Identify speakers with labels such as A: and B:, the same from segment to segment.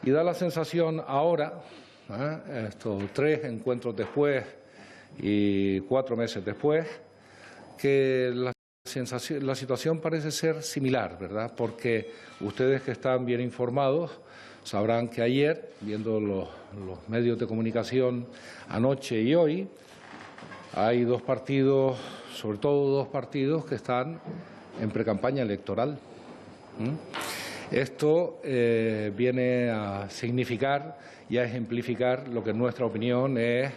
A: Y da la sensación ahora, estos 3 encuentros después y 4 meses después, que la situación parece ser similar, ¿verdad? Porque ustedes que están bien informados sabrán que ayer, viendo los medios de comunicación anoche y hoy, hay 2 partidos, sobre todo 2 partidos que están en precampaña electoral. Esto viene a significar y a ejemplificar lo que en nuestra opinión es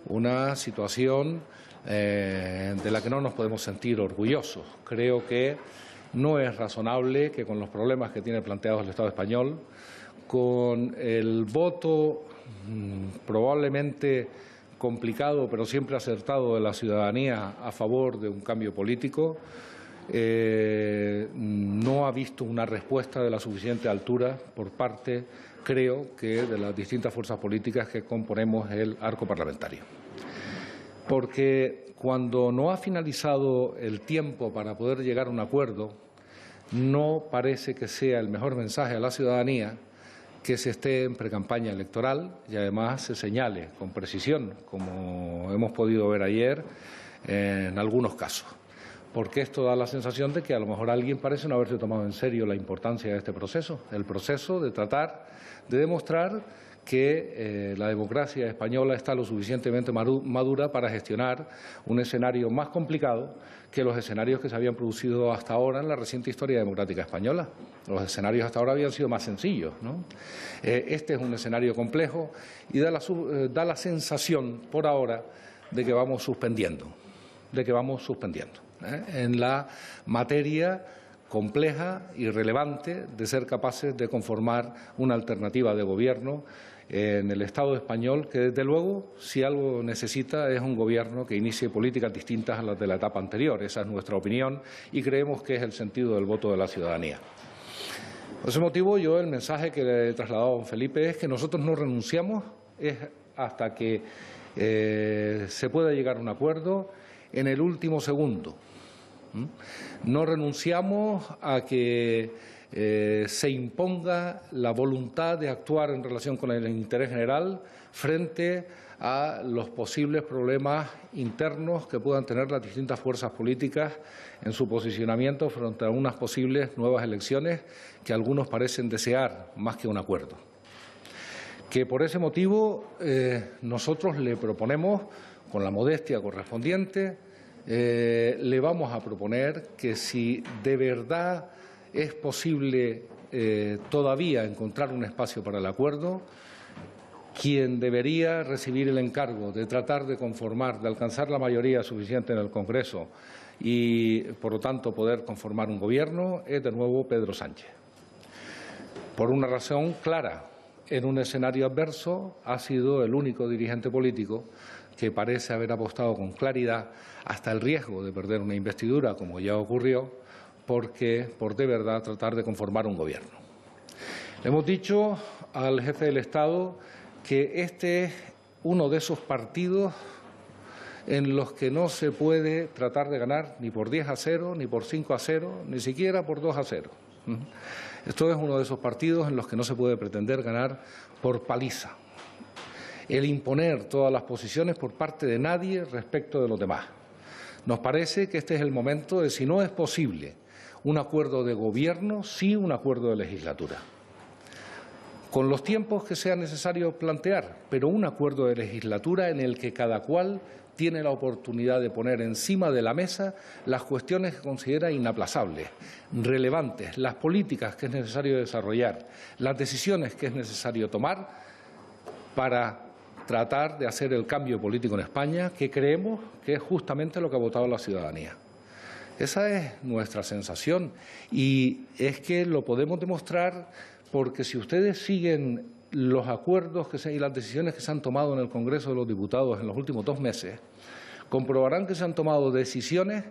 A: una situación de la que no nos podemos sentir orgullosos. Creo que no es razonable que con los problemas que tiene planteados el Estado español, con el voto probablemente complicado pero siempre acertado de la ciudadanía a favor de un cambio político, no ha visto una respuesta de la suficiente altura por parte, creo, que de las distintas fuerzas políticas que componemos el arco parlamentario. Porque cuando no ha finalizado el tiempo para poder llegar a un acuerdo, no parece que sea el mejor mensaje a la ciudadanía que se esté en precampaña electoral y además se señale con precisión, como hemos podido ver ayer en algunos casos. Porque esto da la sensación de que a lo mejor alguien parece no haberse tomado en serio la importancia de este proceso, el proceso de tratar de demostrar que la democracia española está lo suficientemente madura para gestionar un escenario más complicado que los escenarios que se habían producido hasta ahora en la reciente historia democrática española. Los escenarios hasta ahora habían sido más sencillos, ¿no? Este es un escenario complejo y da la sensación, por ahora, de que vamos suspendiendo, en la materia compleja y relevante de ser capaces de conformar una alternativa de gobierno en el Estado español, que desde luego, si algo necesita, es un gobierno que inicie políticas distintas a las de la etapa anterior. Esa es nuestra opinión y creemos que es el sentido del voto de la ciudadanía. Por ese motivo, yo el mensaje que le he trasladado a don Felipe es que nosotros no renunciamos hasta que se pueda llegar a un acuerdo en el último segundo. No renunciamos a que se imponga la voluntad de actuar en relación con el interés general frente a los posibles problemas internos que puedan tener las distintas fuerzas políticas en su posicionamiento frente a unas posibles nuevas elecciones que algunos parecen desear más que un acuerdo. Que por ese motivo nosotros le proponemos, con la modestia correspondiente, le vamos a proponer que si de verdad es posible todavía encontrar un espacio para el acuerdo, quien debería recibir el encargo de tratar de conformar, de alcanzar la mayoría suficiente en el Congreso y, por lo tanto, poder conformar un gobierno, es de nuevo Pedro Sánchez. Por una razón clara, en un escenario adverso ha sido el único dirigente político que parece haber apostado con claridad hasta el riesgo de perder una investidura, como ya ocurrió, por de verdad tratar de conformar un gobierno. Le hemos dicho al jefe del Estado que este es uno de esos partidos en los que no se puede tratar de ganar ni por 10-0, ni por 5-0, ni siquiera por 2-0. Esto es uno de esos partidos en los que no se puede pretender ganar por paliza. El imponer todas las posiciones por parte de nadie respecto de los demás. Nos parece que este es el momento de, si no es posible un acuerdo de gobierno, sí un acuerdo de legislatura. Con los tiempos que sea necesario plantear, pero un acuerdo de legislatura en el que cada cual tiene la oportunidad de poner encima de la mesa las cuestiones que considera inaplazables, relevantes, las políticas que es necesario desarrollar, las decisiones que es necesario tomar para tratar de hacer el cambio político en España, que creemos que es justamente lo que ha votado la ciudadanía. Esa es nuestra sensación y es que lo podemos demostrar porque si ustedes siguen los acuerdos y las decisiones que se han tomado en el Congreso de los Diputados en los últimos 2 meses, comprobarán que se han tomado decisiones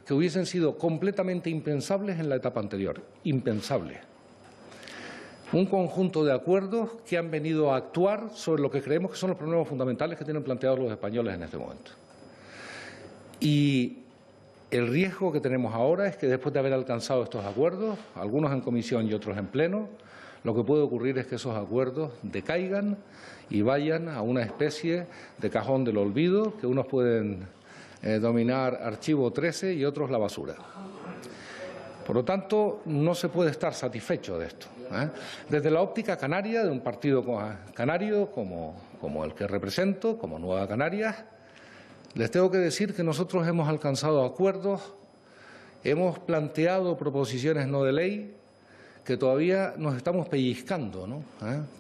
A: que hubiesen sido completamente impensables en la etapa anterior, impensables. Un conjunto de acuerdos que han venido a actuar sobre lo que creemos que son los problemas fundamentales que tienen planteados los españoles en este momento. Y el riesgo que tenemos ahora es que después de haber alcanzado estos acuerdos, algunos en comisión y otros en pleno, lo que puede ocurrir es que esos acuerdos decaigan y vayan a una especie de cajón del olvido que unos pueden dominar archivo 13 y otros la basura. Por lo tanto, no se puede estar satisfecho de esto. Desde la óptica canaria, de un partido canario como el que represento, como Nueva Canarias, les tengo que decir que nosotros hemos alcanzado acuerdos, hemos planteado proposiciones no de ley que todavía nos estamos pellizcando, ¿no?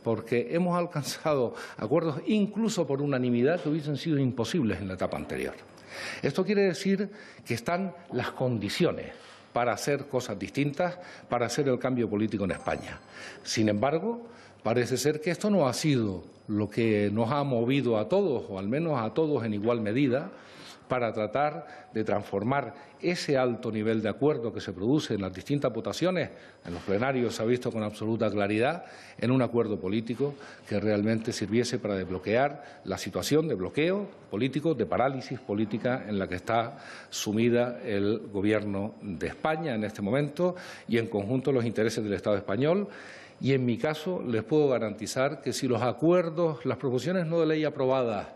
A: Porque hemos alcanzado acuerdos incluso por unanimidad que hubiesen sido imposibles en la etapa anterior. Esto quiere decir que están las condiciones para hacer cosas distintas, para hacer el cambio político en España. Sin embargo, parece ser que esto no ha sido lo que nos ha movido a todos, o al menos a todos en igual medida, para tratar de transformar ese alto nivel de acuerdo que se produce en las distintas votaciones, en los plenarios se ha visto con absoluta claridad, en un acuerdo político que realmente sirviese para desbloquear la situación de bloqueo político, de parálisis política en la que está sumida el Gobierno de España en este momento y en conjunto los intereses del Estado español. Y en mi caso les puedo garantizar que si los acuerdos, las proposiciones no de ley aprobadas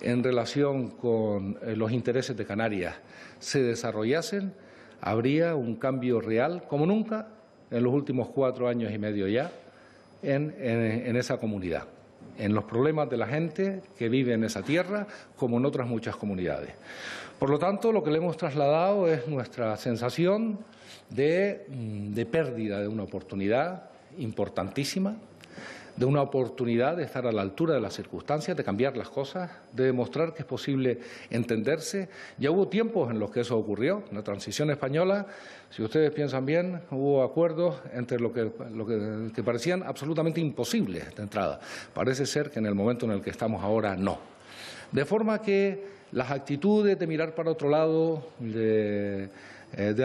A: en relación con los intereses de Canarias se desarrollasen, habría un cambio real, como nunca, en los últimos 4 años y medio ya, en esa comunidad, en los problemas de la gente que vive en esa tierra, como en otras muchas comunidades. Por lo tanto, lo que le hemos trasladado es nuestra sensación de pérdida de una oportunidad importantísima, de una oportunidad de estar a la altura de las circunstancias, de cambiar las cosas, de demostrar que es posible entenderse. Ya hubo tiempos en los que eso ocurrió. En la transición española, si ustedes piensan bien, hubo acuerdos entre lo que parecían absolutamente imposibles de entrada. Parece ser que en el momento en el que estamos ahora, no. De forma que las actitudes de mirar para otro lado de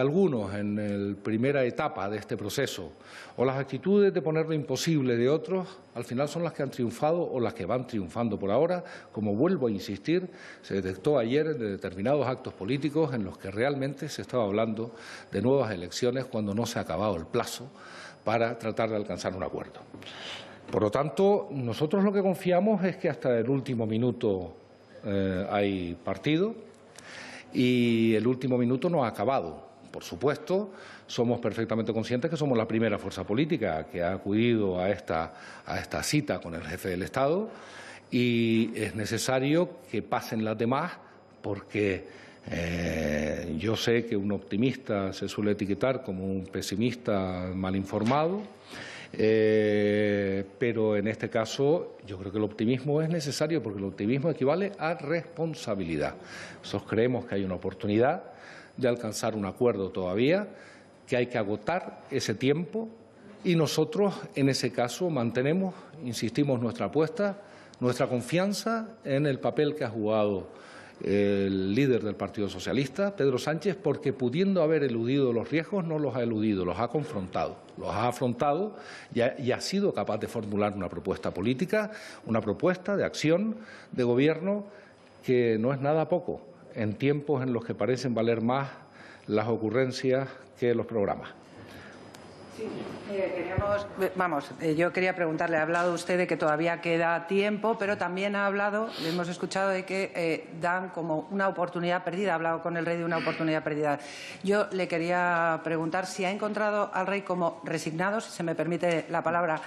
A: algunos en la primera etapa de este proceso, o las actitudes de poner lo imposible de otros, al final son las que han triunfado o las que van triunfando por ahora. Como vuelvo a insistir, se detectó ayer de determinados actos políticos en los que realmente se estaba hablando de nuevas elecciones cuando no se ha acabado el plazo para tratar de alcanzar un acuerdo. Por lo tanto, nosotros lo que confiamos es que hasta el último minuto hay partido y el último minuto no ha acabado. Por supuesto, somos perfectamente conscientes que somos la primera fuerza política que ha acudido a esta cita con el jefe del Estado y es necesario que pasen las demás porque yo sé que un optimista se suele etiquetar como un pesimista mal informado. Pero en este caso yo creo que el optimismo es necesario porque el optimismo equivale a responsabilidad. Nosotros creemos que hay una oportunidad de alcanzar un acuerdo todavía, que hay que agotar ese tiempo y nosotros en ese caso mantenemos, insistimos, nuestra apuesta, nuestra confianza en el papel que ha jugado el líder del Partido Socialista, Pedro Sánchez, porque pudiendo haber eludido los riesgos, no los ha eludido, los ha confrontado, los ha afrontado y ha sido capaz de formular una propuesta política, una propuesta de acción de gobierno que no es nada poco en tiempos en los que parecen valer más las ocurrencias que los programas.
B: Sí, yo quería preguntarle, ha hablado usted de que todavía queda tiempo, pero también ha hablado, hemos escuchado de que dan como una oportunidad perdida, ha hablado con el rey de una oportunidad perdida. Yo le quería preguntar si ha encontrado al rey como resignado, si se me permite la palabra,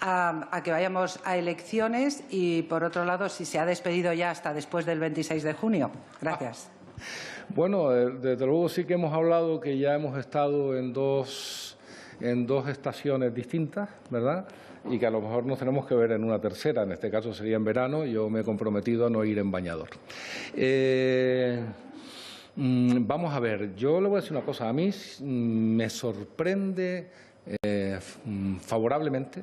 B: a que vayamos a elecciones y, por otro lado, si se ha despedido ya hasta después del 26 de junio. Gracias.
A: Bueno, desde luego sí que hemos hablado que ya hemos estado en dos estaciones distintas, ¿verdad? Y que a lo mejor nos tenemos que ver en una tercera, en este caso sería en verano, yo me he comprometido a no ir en bañador. Vamos a ver, yo le voy a decir una cosa, a mí me sorprende favorablemente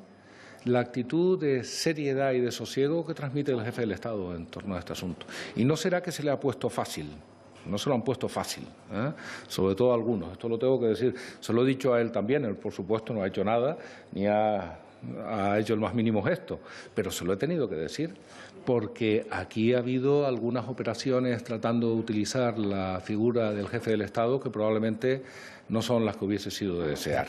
A: la actitud de seriedad y de sosiego que transmite el jefe del Estado en torno a este asunto. Y no será que se le ha puesto fácil. No se lo han puesto fácil, sobre todo algunos. Esto lo tengo que decir. Se lo he dicho a él también. Él, por supuesto, no ha hecho nada, ni ha ha hecho el más mínimo gesto, pero se lo he tenido que decir, porque aquí ha habido algunas operaciones tratando de utilizar la figura del jefe del Estado que probablemente no son las que hubiese sido de desear.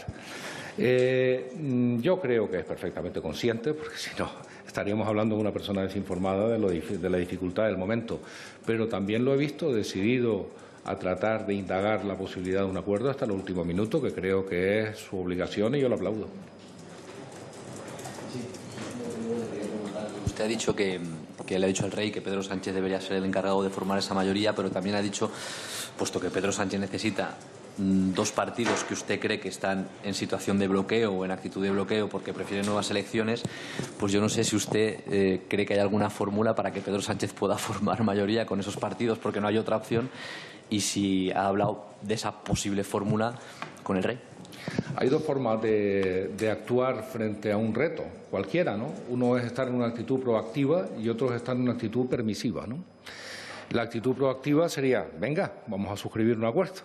A: Yo creo que es perfectamente consciente, porque si no estaríamos hablando de una persona desinformada de la dificultad del momento, pero también lo he visto decidido a tratar de indagar la posibilidad de un acuerdo hasta el último minuto, que creo que es su obligación y yo lo aplaudo.
C: Usted ha dicho que le ha dicho al rey que Pedro Sánchez debería ser el encargado de formar esa mayoría, pero también ha dicho, puesto que Pedro Sánchez necesita dos partidos que usted cree que están en situación de bloqueo o en actitud de bloqueo porque prefieren nuevas elecciones, pues yo no sé si usted cree que hay alguna fórmula para que Pedro Sánchez pueda formar mayoría con esos partidos, porque no hay otra opción, y si ha hablado de esa posible fórmula con el rey.
A: Hay dos formas de actuar frente a un reto, cualquiera, ¿no? Uno es estar en una actitud proactiva y otro es estar en una actitud permisiva, ¿no? La actitud proactiva sería, venga, vamos a suscribir un acuerdo,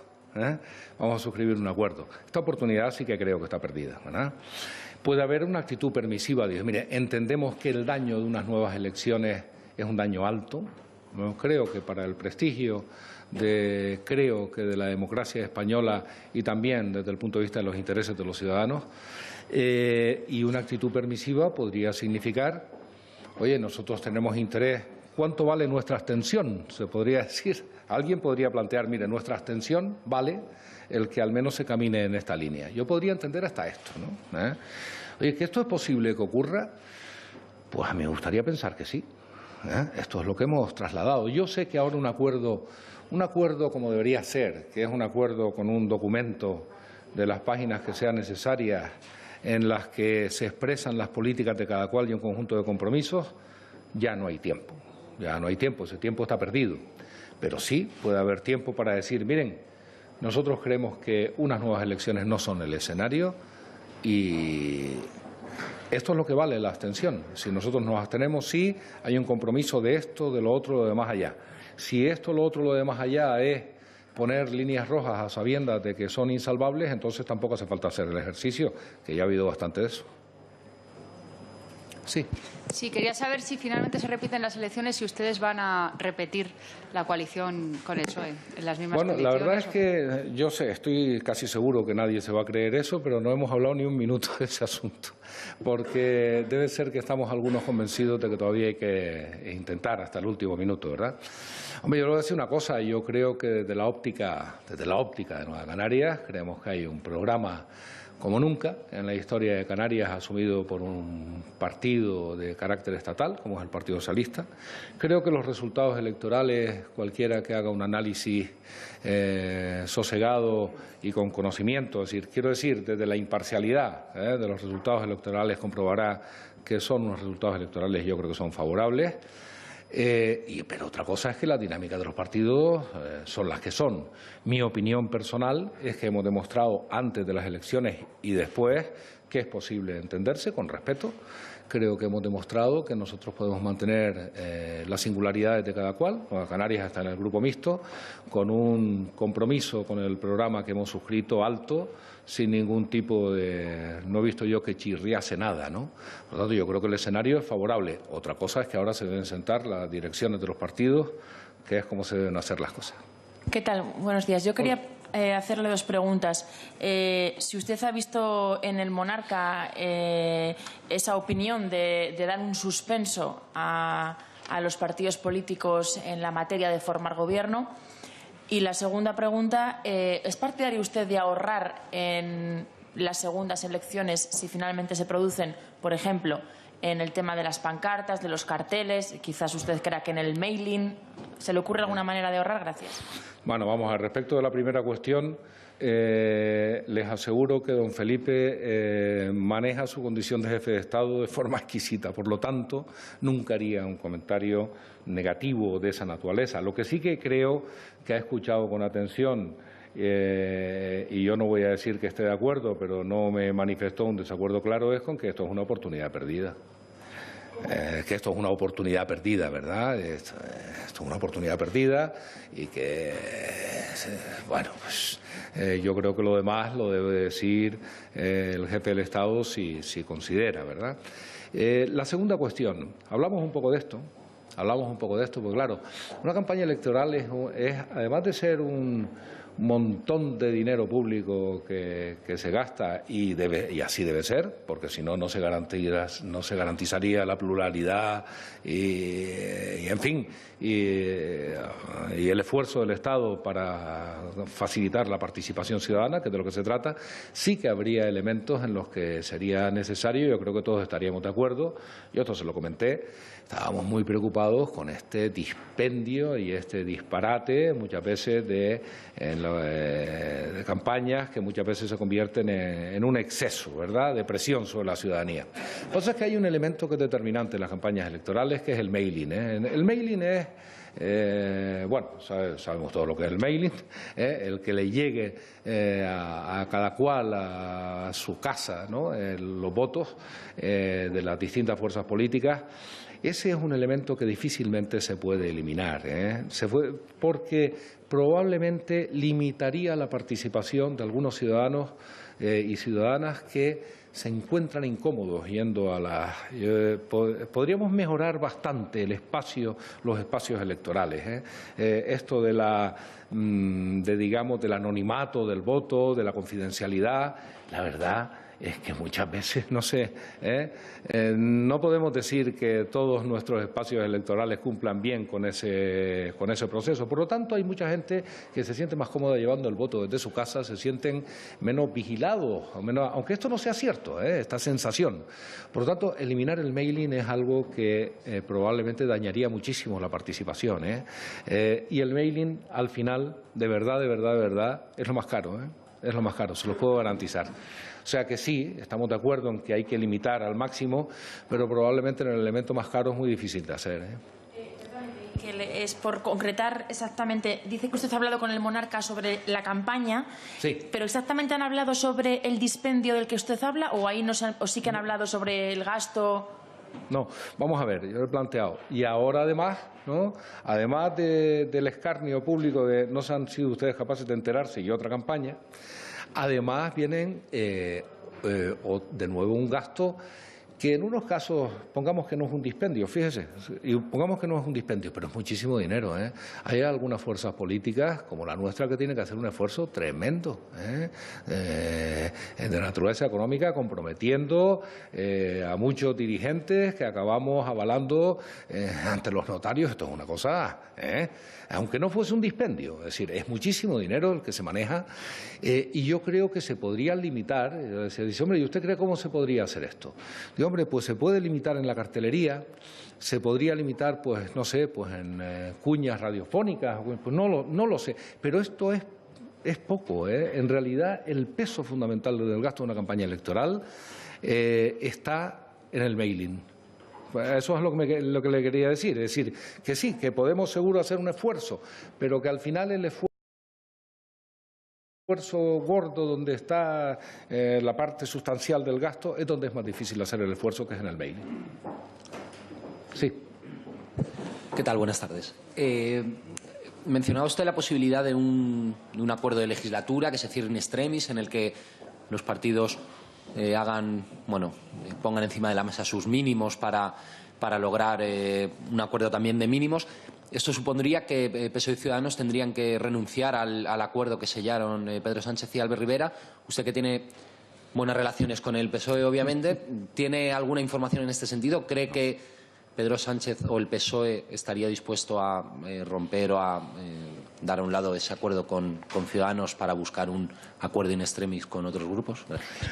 A: vamos a suscribir un acuerdo. Esta oportunidad sí que creo que está perdida, ¿verdad? Puede haber una actitud permisiva, dice, mire, entendemos que el daño de unas nuevas elecciones es un daño alto, ¿no? Creo que para el prestigio de la democracia española y también desde el punto de vista de los intereses de los ciudadanos, y una actitud permisiva podría significar, oye, nosotros tenemos interés, ¿cuánto vale nuestra abstención? Se podría decir, alguien podría plantear, mire, nuestra abstención vale el que al menos se camine en esta línea. Yo podría entender hasta esto, ¿no? Oye, ¿que esto es posible que ocurra? Pues a mí me gustaría pensar que sí. Esto es lo que hemos trasladado. Yo sé que ahora un acuerdo como debería ser, que es un acuerdo con un documento de las páginas que sean necesarias, en las que se expresan las políticas de cada cual y un conjunto de compromisos, ya no hay tiempo. Ya no hay tiempo, ese tiempo está perdido. Pero sí puede haber tiempo para decir, miren, nosotros creemos que unas nuevas elecciones no son el escenario y esto es lo que vale la abstención. Si nosotros nos abstenemos, sí, hay un compromiso de esto, de lo otro, de más allá. Si esto, lo otro, lo de más allá es poner líneas rojas a sabiendas de que son insalvables, entonces tampoco hace falta hacer el ejercicio, que ya ha habido bastante de eso. Sí.
D: Sí, quería saber si finalmente se repiten las elecciones, si ustedes van a repetir la coalición con el PSOE en las mismas condiciones.
A: Bueno, la verdad es que yo sé, estoy casi seguro que nadie se va a creer eso, pero no hemos hablado ni un minuto de ese asunto, porque debe ser que estamos algunos convencidos de que todavía hay que intentar hasta el último minuto, ¿verdad? Hombre, yo le voy a decir una cosa, yo creo que desde la óptica de Nueva Canarias creemos que hay un programa como nunca en la historia de Canarias, asumido por un partido de carácter estatal, como es el Partido Socialista. Creo que los resultados electorales, cualquiera que haga un análisis sosegado y con conocimiento, quiero decir, desde la imparcialidad de los resultados electorales, comprobará que son unos resultados electorales, yo creo que son favorables. Pero otra cosa es que la dinámica de los partidos son las que son. Mi opinión personal es que hemos demostrado antes de las elecciones y después que es posible entenderse con respeto. Creo que hemos demostrado que nosotros podemos mantener las singularidades de cada cual. Canarias está en el grupo mixto, con un compromiso con el programa que hemos suscrito alto, sin ningún tipo de... No he visto yo que chirriase nada, ¿no? Por lo tanto, yo creo que el escenario es favorable. Otra cosa es que ahora se deben sentar las direcciones de los partidos, que es como se deben hacer las cosas.
E: ¿Qué tal? Buenos días. Yo quería hacerle dos preguntas. Si usted ha visto en el Monarca esa opinión de dar un suspenso a los partidos políticos en la materia de formar gobierno. Y la segunda pregunta, ¿es partidario usted de ahorrar en las segundas elecciones si finalmente se producen, por ejemplo, en el tema de las pancartas, de los carteles? Quizás usted crea que en el mailing. ¿Se le ocurre alguna manera de ahorrar? Gracias.
A: Bueno, vamos, al respecto de la primera cuestión, les aseguro que don Felipe maneja su condición de jefe de Estado de forma exquisita. Por lo tanto, nunca haría un comentario negativo de esa naturaleza. Lo que sí que creo que ha escuchado con atención, y yo no voy a decir que esté de acuerdo, pero no me manifestó un desacuerdo claro, es con que esto es una oportunidad perdida. Que esto es una oportunidad perdida, ¿verdad? Esto es una oportunidad perdida y que, bueno, pues Yo creo que lo demás lo debe decir el jefe del Estado si considera, ¿verdad? La segunda cuestión, hablamos un poco de esto, porque claro, una campaña electoral es además de ser un montón de dinero público que se gasta y así debe ser, porque si no, no se garantizaría la pluralidad y en fin, y el esfuerzo del Estado para facilitar la participación ciudadana, que es de lo que se trata. Sí que habría elementos en los que sería necesario, yo creo que todos estaríamos de acuerdo, yo esto se lo comenté, estábamos muy preocupados con este dispendio y este disparate muchas veces de campañas que muchas veces se convierten en un exceso, ¿verdad?, de presión sobre la ciudadanía. Lo que pasa es que hay un elemento que es determinante en las campañas electorales, que es el mailing. El mailing es, bueno, sabemos todo lo que es el mailing, el que le llegue a cada cual a su casa, ¿no?, los votos de las distintas fuerzas políticas. Ese es un elemento que difícilmente se puede eliminar, porque probablemente limitaría la participación de algunos ciudadanos y ciudadanas que se encuentran incómodos yendo a las... podríamos mejorar bastante los espacios electorales. Esto digamos, del anonimato del voto, de la confidencialidad, la verdad es que muchas veces, no sé, no podemos decir que todos nuestros espacios electorales cumplan bien con ese proceso. Por lo tanto, hay mucha gente que se siente más cómoda llevando el voto desde su casa, se sienten menos vigilados, aunque esto no sea cierto, esta sensación. Por lo tanto, eliminar el mailing es algo que probablemente dañaría muchísimo la participación. Y el mailing, al final, de verdad, es lo más caro. Es lo más caro, se lo puedo garantizar. O sea que sí, estamos de acuerdo en que hay que limitar al máximo, pero probablemente en el elemento más caro es muy difícil de hacer.
E: Que es por concretar exactamente, dice que usted ha hablado con el monarca sobre la campaña,
A: sí,
E: pero exactamente han hablado sobre el dispendio del que usted habla o ahí o sí que han hablado sobre el gasto.
A: No, vamos a ver, yo lo he planteado. Y ahora además, ¿no?, además del escarnio público de no se han sido ustedes capaces de enterarse y otra campaña, además vienen de nuevo un gasto que en unos casos, pongamos que no es un dispendio, fíjese, y pongamos que no es un dispendio, pero es muchísimo dinero. Hay algunas fuerzas políticas, como la nuestra, que tienen que hacer un esfuerzo tremendo de naturaleza económica, comprometiendo a muchos dirigentes que acabamos avalando ante los notarios. Esto es una cosa, aunque no fuese un dispendio, es decir, es muchísimo dinero el que se maneja, y yo creo que se podría limitar. Se dice, hombre, ¿y usted cree cómo se podría hacer esto? Digo, hombre, pues se puede limitar en la cartelería, se podría limitar, pues no sé, pues en cuñas radiofónicas, pues no lo sé, pero esto es poco. En realidad, el peso fundamental del gasto de una campaña electoral está en el mailing. Eso es lo que le quería decir. Es decir, que sí, que podemos seguro hacer un esfuerzo, pero que al final el esfuerzo gordo, donde está la parte sustancial del gasto, es donde es más difícil hacer el esfuerzo, que es en el mailing. Sí.
C: ¿Qué tal? Buenas tardes. Mencionaba usted la posibilidad de un acuerdo de legislatura que se cierre in extremis, en el que los partidos pongan encima de la mesa sus mínimos para lograr un acuerdo también de mínimos. Esto supondría que PSOE y Ciudadanos tendrían que renunciar al acuerdo que sellaron Pedro Sánchez y Albert Rivera. Usted, que tiene buenas relaciones con el PSOE, obviamente, ¿tiene alguna información en este sentido? ¿Cree que Pedro Sánchez o el PSOE estaría dispuesto a romper o a dar a un lado ese acuerdo con Ciudadanos para buscar un acuerdo in extremis con otros grupos?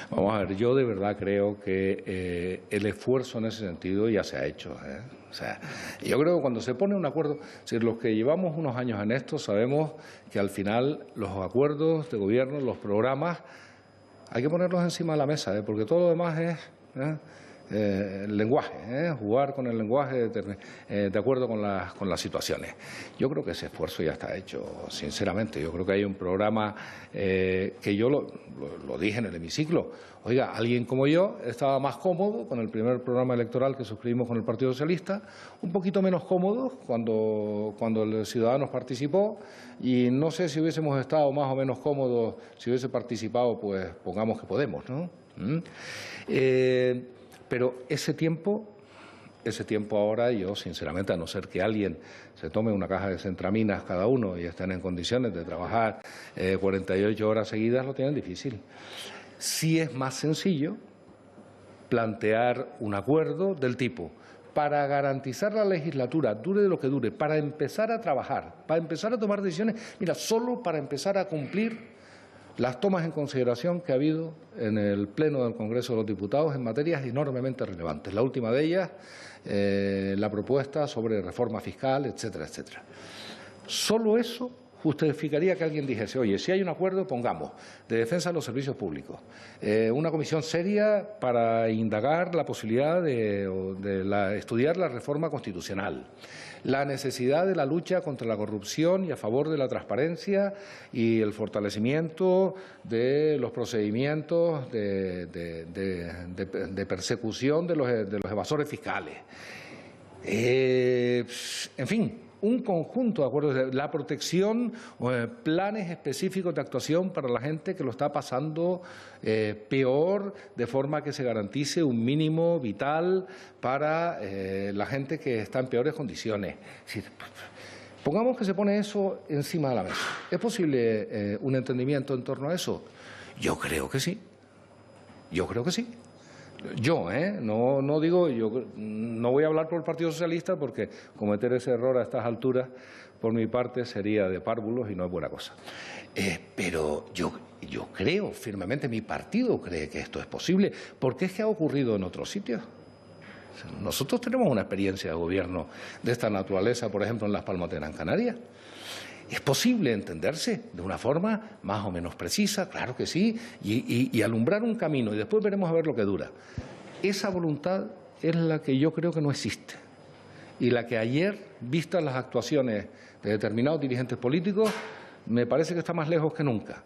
A: Vamos a ver, yo de verdad creo que el esfuerzo en ese sentido ya se ha hecho. O sea, yo creo que cuando se pone un acuerdo, si los que llevamos unos años en esto sabemos que al final los acuerdos de gobierno, los programas, hay que ponerlos encima de la mesa, porque todo lo demás el lenguaje, jugar con el lenguaje de acuerdo con las situaciones. Yo creo que ese esfuerzo ya está hecho, sinceramente. Yo creo que hay un programa que yo lo dije en el hemiciclo. Oiga, alguien como yo estaba más cómodo con el primer programa electoral que suscribimos con el Partido Socialista, un poquito menos cómodo cuando el Ciudadanos participó, y no sé si hubiésemos estado más o menos cómodos si hubiese participado, pues pongamos que Podemos, ¿no? Pero ese tiempo ahora, yo sinceramente, a no ser que alguien se tome una caja de centraminas cada uno y estén en condiciones de trabajar 48 horas seguidas, lo tienen difícil. Sí es más sencillo plantear un acuerdo del tipo: para garantizar la legislatura, dure lo que dure, para empezar a trabajar, para empezar a tomar decisiones, mira, solo para empezar a cumplir las tomas en consideración que ha habido en el Pleno del Congreso de los Diputados en materias enormemente relevantes. La última de ellas, la propuesta sobre reforma fiscal, etcétera, etcétera. Solo eso justificaría que alguien dijese: oye, si hay un acuerdo, pongamos de defensa de los servicios públicos, una comisión seria para indagar la posibilidad de estudiar la reforma constitucional, la necesidad de la lucha contra la corrupción y a favor de la transparencia y el fortalecimiento de los procedimientos de persecución de los evasores fiscales. En fin, un conjunto de acuerdos, la protección, planes específicos de actuación para la gente que lo está pasando peor, de forma que se garantice un mínimo vital para la gente que está en peores condiciones. Pongamos que se pone eso encima de la mesa. ¿Es posible un entendimiento en torno a eso? Yo creo que sí. Yo creo que sí. No digo, yo no voy a hablar por el Partido Socialista, porque cometer ese error a estas alturas, por mi parte, sería de párvulos y no es buena cosa. Pero yo creo firmemente, mi partido cree que esto es posible, porque es que ha ocurrido en otros sitios. Nosotros tenemos una experiencia de gobierno de esta naturaleza, por ejemplo, en Las Palmas de Gran Canaria. ¿Es posible entenderse de una forma más o menos precisa? Claro que sí, y alumbrar un camino, y después veremos a ver lo que dura. Esa voluntad es la que yo creo que no existe, y la que ayer, vistas las actuaciones de determinados dirigentes políticos, me parece que está más lejos que nunca.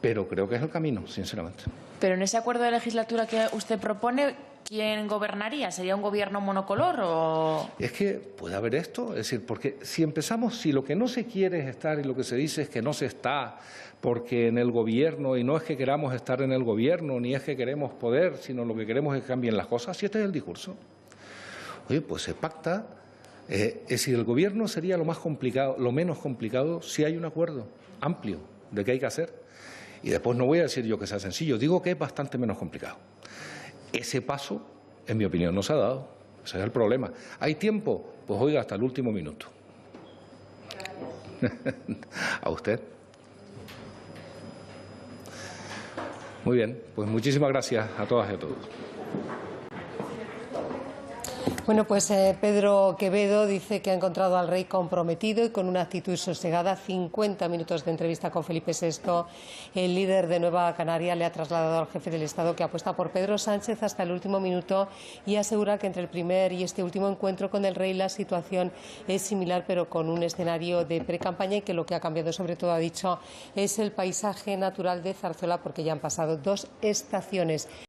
A: Pero creo que es el camino, sinceramente. Pero
E: en ese acuerdo de legislatura que usted propone, ¿quién gobernaría? ¿Sería un gobierno monocolor o...?
A: Es que puede haber esto, es decir, porque si lo que no se quiere es estar y lo que se dice es que no se está, porque en el gobierno, y no es que queramos estar en el gobierno, ni es que queremos poder, sino lo que queremos es que cambien las cosas, si este es el discurso. Oye, pues se pacta, es decir, el gobierno sería lo menos complicado si hay un acuerdo amplio de qué hay que hacer. Y después no voy a decir yo que sea sencillo, digo que es bastante menos complicado. Ese paso, en mi opinión, no se ha dado. Ese es el problema. ¿Hay tiempo? Pues oiga, hasta el último minuto. A usted. Muy bien, pues muchísimas gracias a todas y a todos.
F: Bueno, pues Pedro Quevedo dice que ha encontrado al rey comprometido y con una actitud sosegada. 50 minutos de entrevista con Felipe VI. El líder de Nueva Canaria le ha trasladado al jefe del Estado que apuesta por Pedro Sánchez hasta el último minuto y asegura que entre el primer y este último encuentro con el rey la situación es similar, pero con un escenario de precampaña, y que lo que ha cambiado, sobre todo, ha dicho, es el paisaje natural de Zarzuela, porque ya han pasado 2 estaciones.